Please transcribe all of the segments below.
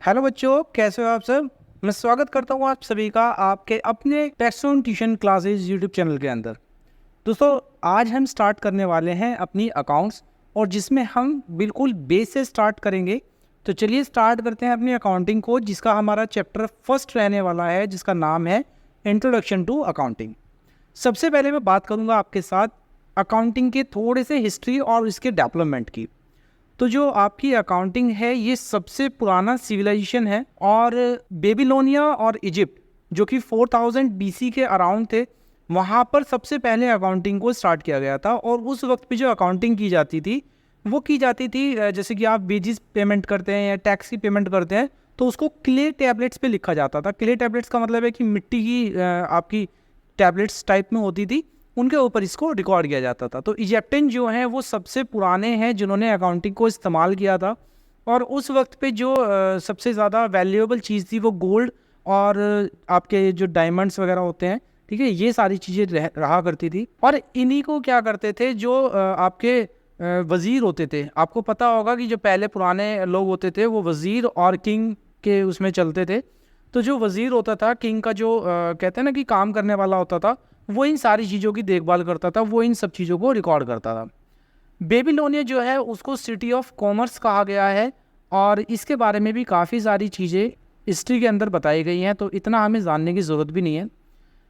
Hello बच्चों, कैसे हो आप सब। मैं स्वागत करता हूँ आप सभी का आपके अपने taxon tuition classes YouTube channel के अंदर। दोस्तों, आज हम स्टार्ट करने वाले हैं अपनी अकाउंट्स और जिसमें हम बिल्कुल बेस से स्टार्ट करेंगे। तो चलिए स्टार्ट करते हैं अपनी अकाउंटिंग को, जिसका हमारा चैप्टर फर्स्ट रहने वाला है, जिसका नाम है इंट्रोडक्शन टू अकाउंटिंग। सबसे पहले मैं बात करूँगा आपके साथ अकाउंटिंग के थोड़े से हिस्ट्री और इसके डेवलपमेंट की। तो जो आपकी अकाउंटिंग है ये सबसे पुराना सिविलाइजेशन है और बेबीलोनिया और इजिप्ट जो कि 4000 बीसी के अराउंड थे, वहाँ पर सबसे पहले अकाउंटिंग को स्टार्ट किया गया था। और उस वक्त पे जो अकाउंटिंग की जाती थी वो की जाती थी जैसे कि आप वेजिस पेमेंट करते हैं या टैक्स की पेमेंट करते हैं तो उसको क्ले टैबलेट्स पे लिखा जाता था। क्ले टैबलेट्स का मतलब है कि मिट्टी की आपकी टैबलेट्स टाइप में होती थी, उनके ऊपर इसको रिकॉर्ड किया जाता था। तो इजिप्टियन जो हैं वो सबसे पुराने हैं जिन्होंने अकाउंटिंग को इस्तेमाल किया था। और उस वक्त पे जो सबसे ज़्यादा वैल्यूएबल चीज़ थी वो गोल्ड और आपके जो डायमंड्स वगैरह होते हैं, ठीक है, ये सारी चीज़ें रहा करती थी। और इन्हीं को क्या करते थे जो आपके वज़ीर होते थे। आपको पता होगा कि जो पहले पुराने लोग होते थे वो वज़ीर और किंग के उसमें चलते थे। तो जो वज़ीर होता था, किंग का जो कहते हैं ना कि काम करने वाला होता था, वो इन सारी चीज़ों की देखभाल करता था, वो इन सब चीज़ों को रिकॉर्ड करता था। बेबीलोनिया जो है उसको सिटी ऑफ कॉमर्स कहा गया है और इसके बारे में भी काफ़ी सारी चीज़ें हिस्ट्री के अंदर बताई गई हैं, तो इतना हमें जानने की ज़रूरत भी नहीं है।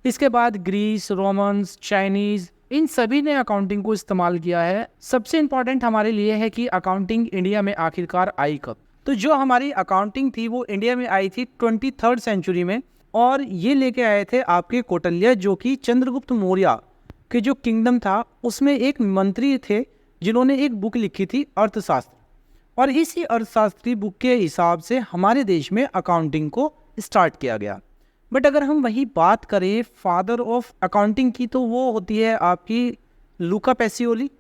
इसके बाद ग्रीस, रोमन्स, चाइनीज़, इन सभी ने अकाउंटिंग को इस्तेमाल किया है। सबसे इम्पॉर्टेंट हमारे लिए है कि अकाउंटिंग इंडिया में आखिरकार आई कब। तो जो हमारी अकाउंटिंग थी वो इंडिया में आई थी 23rd सेंचुरी में और ये लेके आए थे आपके कौटिल्य, जो कि चंद्रगुप्त मौर्य के जो किंगडम था उसमें एक मंत्री थे जिन्होंने एक बुक लिखी थी अर्थशास्त्र। और इसी अर्थशास्त्री बुक के हिसाब से हमारे देश में अकाउंटिंग को स्टार्ट किया गया। बट अगर हम वही बात करें फादर ऑफ अकाउंटिंग की तो वो होती है आपकी लूका पैसियोली,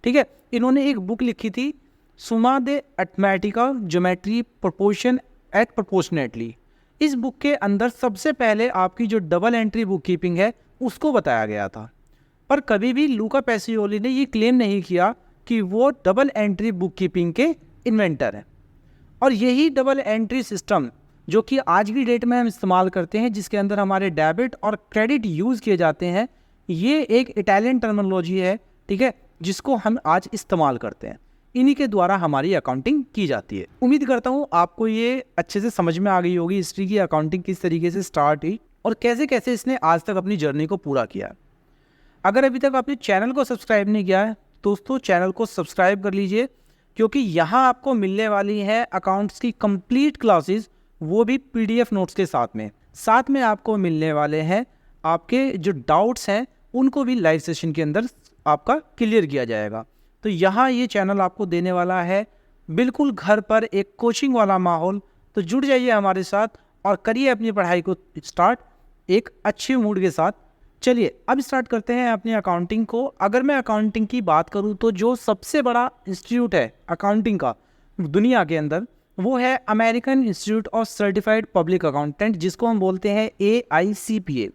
ठीक है। इन्होंने एक बुक लिखी थी सुमा दे अर्थमेटिका ज्योमेट्री प्रोपोर्शन एट प्रोपोर्शनेटली। इस बुक के अंदर सबसे पहले आपकी जो डबल एंट्री बुक कीपिंग है उसको बताया गया था। पर कभी भी लूका पैसियोली ने ये क्लेम नहीं किया कि वो डबल एंट्री बुक कीपिंग के इन्वेंटर हैं। और यही डबल एंट्री सिस्टम जो कि आज की डेट में हम इस्तेमाल करते हैं, जिसके अंदर हमारे डेबिट और क्रेडिट यूज़ किए जाते हैं, ये एक इटालियन टर्मिनोलॉजी है, ठीक है, जिसको हम आज इस्तेमाल करते हैं। इन्हीं के द्वारा हमारी अकाउंटिंग की जाती है। उम्मीद करता हूँ आपको ये अच्छे से समझ में आ गई होगी हिस्ट्री की अकाउंटिंग किस तरीके से स्टार्ट हुई और कैसे कैसे इसने आज तक अपनी जर्नी को पूरा किया। अगर अभी तक आपने चैनल को सब्सक्राइब नहीं किया है दोस्तों, चैनल को सब्सक्राइब कर लीजिए, क्योंकि यहाँ आपको मिलने वाली है अकाउंट्स की कंप्लीट क्लासेस, वो भी PDF नोट्स के साथ में आपको मिलने वाले हैं आपके जो डाउट्स हैं उनको भी लाइव सेशन के अंदर आपका क्लियर किया जाएगा। तो यहाँ ये चैनल आपको देने वाला है बिल्कुल घर पर एक कोचिंग वाला माहौल। तो जुड़ जाइए हमारे साथ और करिए अपनी पढ़ाई को स्टार्ट एक अच्छे मूड के साथ। चलिए अब स्टार्ट करते हैं अपनी अकाउंटिंग को। अगर मैं अकाउंटिंग की बात करूं तो जो सबसे बड़ा इंस्टीट्यूट है अकाउंटिंग का दुनिया के अंदर वो है American institute of certified public accountant, जिसको हम बोलते हैं AICPA।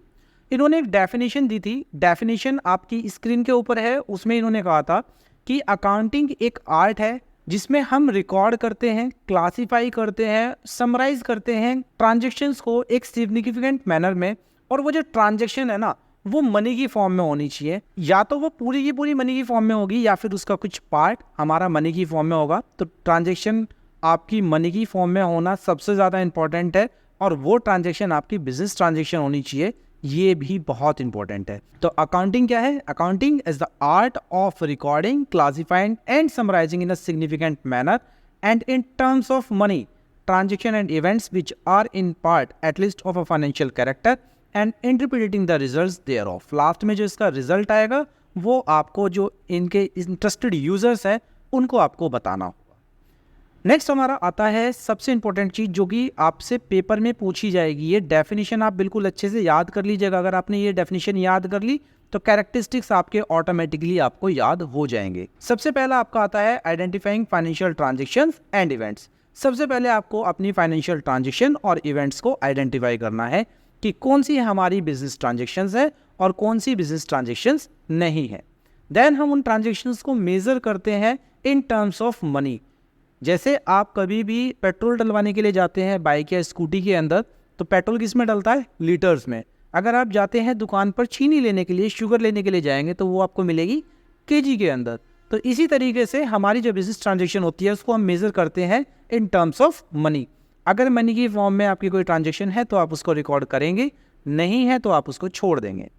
इन्होंने एक डेफिनेशन दी थी, डेफिनेशन आपकी स्क्रीन के ऊपर है। उसमें इन्होंने कहा था कि अकाउंटिंग एक आर्ट है जिसमें हम रिकॉर्ड करते हैं, क्लासीफाई करते हैं, समराइज करते हैं ट्रांजेक्शन्स को एक सिग्निफिकेंट मैनर में। और वो जो ट्रांजेक्शन है ना वो मनी की फॉर्म में होनी चाहिए, या तो वो पूरी की पूरी मनी की फॉर्म में होगी या फिर उसका कुछ पार्ट हमारा मनी की फॉर्म में होगा। तो ट्रांजेक्शन आपकी मनी की फॉर्म में होना सबसे ज़्यादा इंपॉर्टेंट है और वो ट्रांजेक्शन आपकी बिजनेस ट्रांजेक्शन होनी चाहिए, ये भी बहुत इंपॉर्टेंट है। तो अकाउंटिंग क्या है? Accounting is the art of recording, classifying and summarising in a significant manner and in terms of money transaction and events which are in part at least of a financial character and interpreting the results thereof. Last में जो इसका result आएगा वो आपको जो इनके interested users हैं उनको आपको बताना होगा। नेक्स्ट हमारा आता है सबसे इंपॉर्टेंट चीज़ जो कि आपसे पेपर में पूछी जाएगी। ये डेफिनेशन आप बिल्कुल अच्छे से याद कर लीजिएगा। अगर आपने ये डेफिनेशन याद कर ली तो कैरेक्टरिस्टिक्स आपके ऑटोमेटिकली आपको याद हो जाएंगे। सबसे पहला आपका आता है identifying financial transactions and events. सबसे पहले आपको अपनी फाइनेंशियल ट्रांजेक्शन और इवेंट्स को आइडेंटिफाई करना है कि कौन सी हमारी बिजनेस ट्रांजेक्शन्स है और कौन सी बिजनेस ट्रांजेक्शन्स नहीं है। देन हम उन ट्रांजेक्शन्स को मेज़र करते हैं इन टर्म्स ऑफ मनी। जैसे आप कभी भी पेट्रोल डलवाने के लिए जाते हैं बाइक या स्कूटी के अंदर, तो पेट्रोल किस में डलता है? लीटर्स में। अगर आप जाते हैं दुकान पर चीनी लेने के लिए, शुगर लेने के लिए जाएंगे, तो वो आपको मिलेगी केजी के अंदर। तो इसी तरीके से हमारी जो बिजनेस ट्रांजेक्शन होती है उसको हम मेज़र करते हैं इन टर्म्स ऑफ मनी। अगर मनी की फॉर्म में आपकी कोई ट्रांजेक्शन है तो आप उसको रिकॉर्ड करेंगे, नहीं है तो आप उसको छोड़ देंगे।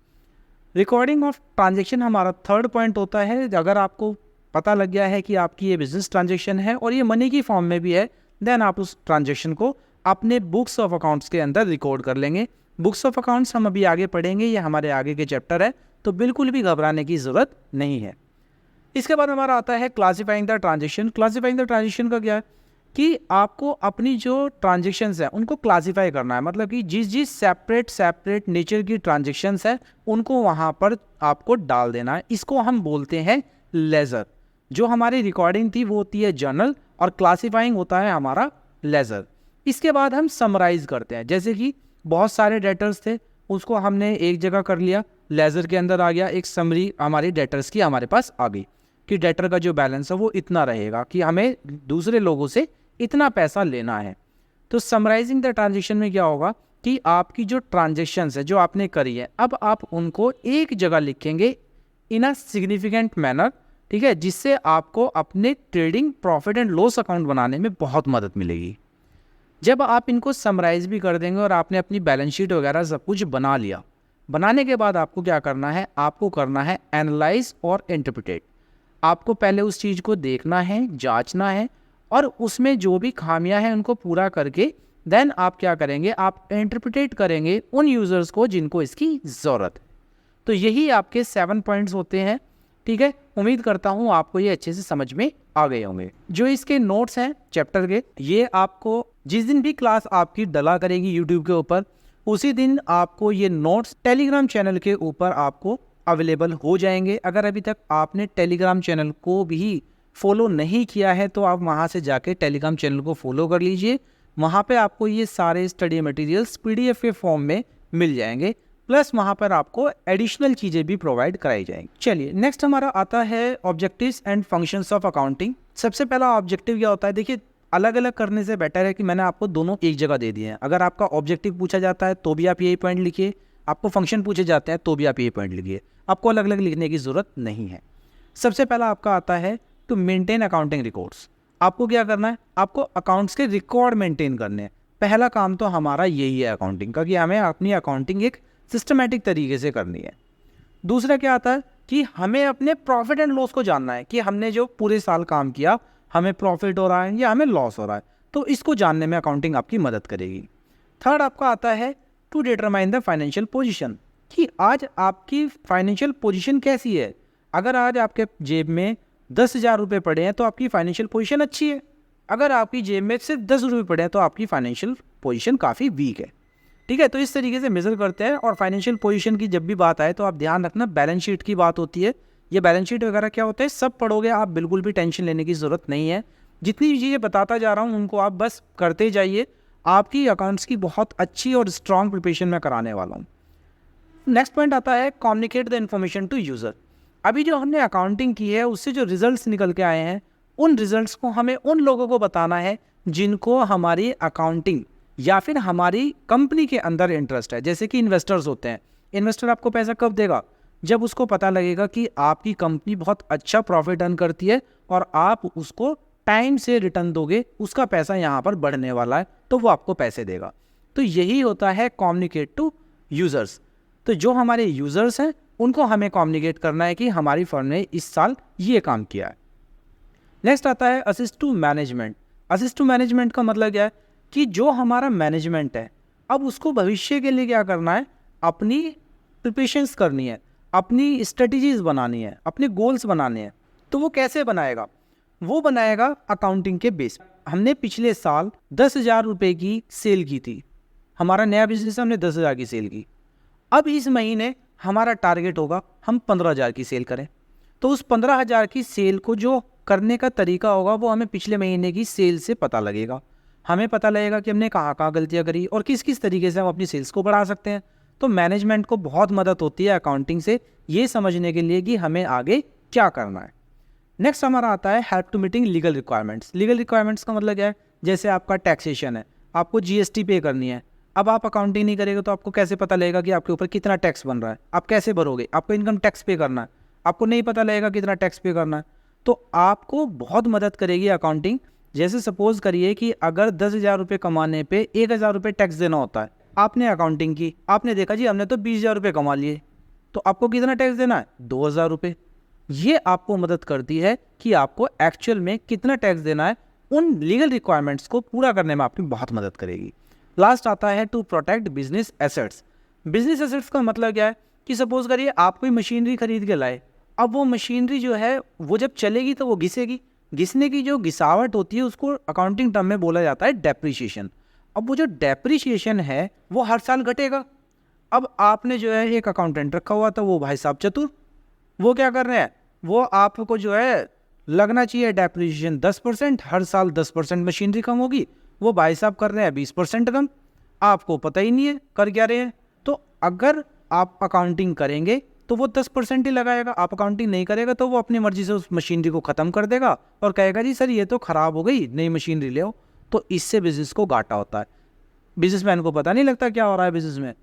रिकॉर्डिंग ऑफ ट्रांजेक्शन हमारा थर्ड पॉइंट होता है। अगर आपको पता लग गया है कि आपकी ये बिजनेस ट्रांजेक्शन है और ये मनी की फॉर्म में भी है, देन आप उस ट्रांजेक्शन को अपने बुक्स ऑफ अकाउंट्स के अंदर रिकॉर्ड कर लेंगे। बुक्स ऑफ अकाउंट्स हम अभी आगे पढ़ेंगे, ये हमारे आगे के चैप्टर है, तो बिल्कुल भी घबराने की ज़रूरत नहीं है। इसके बाद हमारा आता है classifying the transaction. Classifying the transaction का क्या है कि आपको अपनी जो ट्रांजेक्शन्स हैं उनको क्लासीफाई करना है। मतलब कि जिस सेपरेट नेचर की ट्रांजेक्शन्स है उनको वहाँ पर आपको डाल देना है। इसको हम बोलते हैं लेजर। जो हमारी रिकॉर्डिंग थी वो होती है जर्नल और क्लासीफाइंग होता है हमारा लेजर। इसके बाद हम समराइज करते हैं। जैसे कि बहुत सारे डेटर्स थे, उसको हमने एक जगह कर लिया, लेजर के अंदर आ गया, एक समरी हमारी डेटर्स की हमारे पास आ गई कि डेटर का जो बैलेंस है वो इतना रहेगा, कि हमें दूसरे लोगों से इतना पैसा लेना है। तो समराइजिंग द ट्रांजेक्शन में क्या होगा कि आपकी जो ट्रांजेक्शन्स है जो आपने करी है, अब आप उनको एक जगह लिखेंगे इन अ सिग्निफिकेंट मैनर, ठीक है, जिससे आपको अपने trading profit and loss account बनाने में बहुत मदद मिलेगी। जब आप इनको समराइज भी कर देंगे और आपने अपनी बैलेंस शीट वगैरह सब कुछ बना लिया, बनाने के बाद आपको क्या करना है? आपको करना है एनालाइज और इंटरप्रिटेट। आपको पहले उस चीज़ को देखना है, जांचना है, और उसमें जो भी खामियां हैं उनको पूरा करके देन आप क्या करेंगे? आप इंटरप्रिटेट करेंगे उन यूज़र्स को जिनको इसकी ज़रूरत है। तो यही आपके 7 पॉइंट्स होते हैं, ठीक है। उम्मीद करता हूँ आपको ये अच्छे से समझ में आ गए होंगे। जो इसके नोट्स हैं चैप्टर के, ये आपको जिस दिन भी क्लास आपकी डला करेगी यूट्यूब के ऊपर, उसी दिन आपको ये नोट्स टेलीग्राम चैनल के ऊपर आपको अवेलेबल हो जाएंगे। अगर अभी तक आपने टेलीग्राम चैनल को भी फॉलो नहीं किया है तो आप वहां से जाके टेलीग्राम चैनल को फॉलो कर लीजिए। वहां पे आपको ये सारे स्टडी मटेरियल्स पीडीएफ के फॉर्म में मिल जाएंगे, प्लस वहां पर आपको एडिशनल चीज़ें भी प्रोवाइड कराई जाएंगी। चलिए नेक्स्ट हमारा आता है objectives and functions of accounting. सबसे पहला ऑब्जेक्टिव क्या होता है? देखिए, अलग अलग करने से बेटर है कि मैंने आपको दोनों एक जगह दे दिए हैं। अगर आपका ऑब्जेक्टिव पूछा जाता है तो भी आप यही पॉइंट लिखिए, आपको फंक्शन पूछे जाते हैं तो भी आप यही पॉइंट लिखिए, आपको अलग अलग लिखने की ज़रूरत नहीं है। सबसे पहला आपका आता है टू मेंटेन अकाउंटिंग रिकॉर्ड्स। आपको क्या करना है? आपको अकाउंट्स के रिकॉर्ड मेंटेन करने हैं। पहला काम तो हमारा यही है अकाउंटिंग का, कि हमें अपनी अकाउंटिंग एक सिस्टमेटिक तरीके से करनी है। दूसरा क्या आता है कि हमें अपने प्रॉफिट एंड लॉस को जानना है, कि हमने जो पूरे साल काम किया हमें प्रॉफिट हो रहा है या हमें लॉस हो रहा है, तो इसको जानने में अकाउंटिंग आपकी मदद करेगी। थर्ड आपका आता है to determine the financial position, कि आज आपकी फाइनेंशियल पोजीशन कैसी है। अगर आज आपके जेब में 10,000 रुपये पड़े हैं तो आपकी फाइनेंशियल पोजीशन अच्छी है। अगर आपकी जेब में सिर्फ 10 रुपये पड़े हैं तो आपकी फाइनेंशियल पोजीशन काफ़ी वीक है, ठीक है। तो इस तरीके से मेज़र करते हैं। और फाइनेंशियल पोजीशन की जब भी बात आए तो आप ध्यान रखना, बैलेंस शीट की बात होती है। ये बैलेंस शीट वगैरह क्या होता है सब पढ़ोगे आप, बिल्कुल भी टेंशन लेने की ज़रूरत नहीं है। जितनी भी चीज़ें बताता जा रहा हूँ उनको आप बस करते जाइए। आपकी अकाउंट्स की बहुत अच्छी और स्ट्रॉन्ग प्रिपरेशन मैं कराने वाला हूँ। नेक्स्ट पॉइंट आता है communicate the information to user. अभी जो हमने अकाउंटिंग की है उससे जो रिजल्ट्स निकल के आए हैं, उन रिजल्ट्स को हमें उन लोगों को बताना है जिनको हमारी अकाउंटिंग या फिर हमारी कंपनी के अंदर इंटरेस्ट है। जैसे कि इन्वेस्टर्स होते हैं। इन्वेस्टर आपको पैसा कब देगा? जब उसको पता लगेगा कि आपकी कंपनी बहुत अच्छा प्रॉफिट अर्न करती है और आप उसको टाइम से रिटर्न दोगे, उसका पैसा यहाँ पर बढ़ने वाला है, तो वो आपको पैसे देगा। तो यही होता है कम्युनिकेट टू यूज़र्स। तो जो हमारे यूज़र्स हैं उनको हमें कम्युनिकेट करना है कि हमारी फर्म ने इस साल ये काम किया है। नेक्स्ट आता है assist to management. Assist to management का मतलब क्या है कि जो हमारा मैनेजमेंट है अब उसको भविष्य के लिए क्या करना है? अपनी प्रिपरेशंस करनी है, अपनी स्ट्रेटजीज बनानी है, अपने गोल्स बनाने हैं। तो वो कैसे बनाएगा? वो बनाएगा अकाउंटिंग के बेस। हमने पिछले साल 10,000 रुपये की सेल की थी, हमारा नया बिजनेस, हमने 10,000 की सेल की। अब इस महीने हमारा टारगेट होगा हम 15,000 की सेल करें। तो उस 15,000 की सेल को जो करने का तरीका होगा वो हमें पिछले महीने की सेल से पता लगेगा। हमें पता लगेगा कि हमने कहाँ कहाँ गलतियाँ करी और किस किस तरीके से हम अपनी सेल्स को बढ़ा सकते हैं। तो मैनेजमेंट को बहुत मदद होती है अकाउंटिंग से ये समझने के लिए कि हमें आगे क्या करना है। नेक्स्ट हमारा आता है help to meeting legal requirements. Legal requirements का मतलब क्या है, जैसे आपका टैक्सेशन है, आपको जीएसटी पे करनी है। अब आप अकाउंटिंग नहीं करेंगे तो आपको कैसे पता लगेगा कि आपके ऊपर कितना टैक्स बन रहा है, आप कैसे भरोगे? आपको इनकम टैक्स पे करना है, आपको नहीं पता लगेगा कितना टैक्स पे करना है। तो आपको बहुत मदद करेगी अकाउंटिंग। जैसे सपोज करिए कि अगर 10,000 रुपये कमाने पे 1,000 रुपये टैक्स देना होता है, आपने अकाउंटिंग की, आपने देखा जी हमने तो 20,000 रुपये कमा लिए, तो आपको कितना टैक्स देना है? 2,000 रुपये। ये आपको मदद करती है कि आपको एक्चुअल में कितना टैक्स देना है, उन लीगल रिक्वायरमेंट्स को पूरा करने में आपकी बहुत मदद करेगी। लास्ट आता है to protect business assets. Business assets का मतलब क्या है कि सपोज करिए आप कोई मशीनरी खरीद के लाए, अब वो मशीनरी जो है वो जब चलेगी तो वो घिसेगी, घिसने की जो घिसावट होती है उसको अकाउंटिंग टर्म में बोला जाता है डेप्रिसिएशन। अब वो जो डेप्रिसिएशन है वो हर साल घटेगा। अब आपने जो है एक अकाउंटेंट रखा हुआ था, वो भाई साहब चतुर, वो क्या कर रहे हैं, वो आपको जो है लगना चाहिए डेप्रिसिएशन 10%, हर साल 10% मशीनरी कम होगी, वो भाई साहब कर रहे हैं 20% कम, आपको पता ही नहीं है कर क्या रहे हैं। तो अगर आप अकाउंटिंग करेंगे तो वो 10% ही लगाएगा, आप अकाउंटिंग नहीं करेगा तो वो अपनी मर्जी से उस मशीनरी को ख़त्म कर देगा और कहेगा जी सर ये तो ख़राब हो गई, नई मशीनरी ले आओ। तो इससे बिजनेस को घाटा होता है, बिजनेसमैन को पता नहीं लगता क्या हो रहा है बिजनेस में।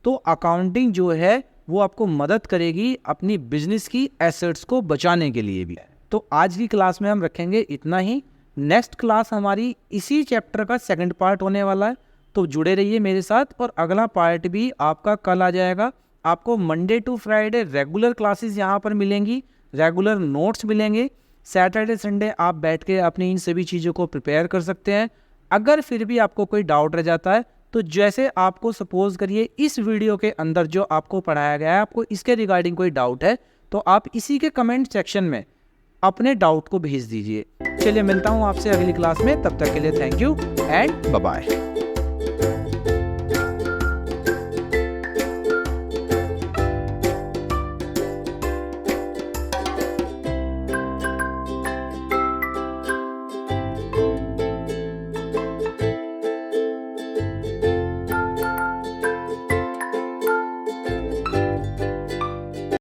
तो अकाउंटिंग जो है वो आपको मदद करेगी अपनी बिजनेस की एसेट्स को बचाने के लिए भी। तो आज की क्लास में हम रखेंगे इतना ही। नेक्स्ट क्लास हमारी इसी चैप्टर का सेकंड पार्ट होने वाला है, तो जुड़े रहिए मेरे साथ। और अगला पार्ट भी आपका कल आ जाएगा। आपको Monday to Friday regular classes यहाँ पर मिलेंगी, रेगुलर नोट्स मिलेंगे। सैटरडे संडे आप बैठ के अपनी इन सभी चीज़ों को प्रिपेयर कर सकते हैं। अगर फिर भी आपको कोई डाउट रह जाता है तो जैसे आपको सपोज करिए इस वीडियो के अंदर जो आपको पढ़ाया गया है, आपको इसके रिगार्डिंग कोई डाउट है तो आप इसी के कमेंट सेक्शन में अपने डाउट को भेज दीजिए। चलिए मिलता हूँ आपसे अगली क्लास में, तब तक के लिए thank you and bye bye.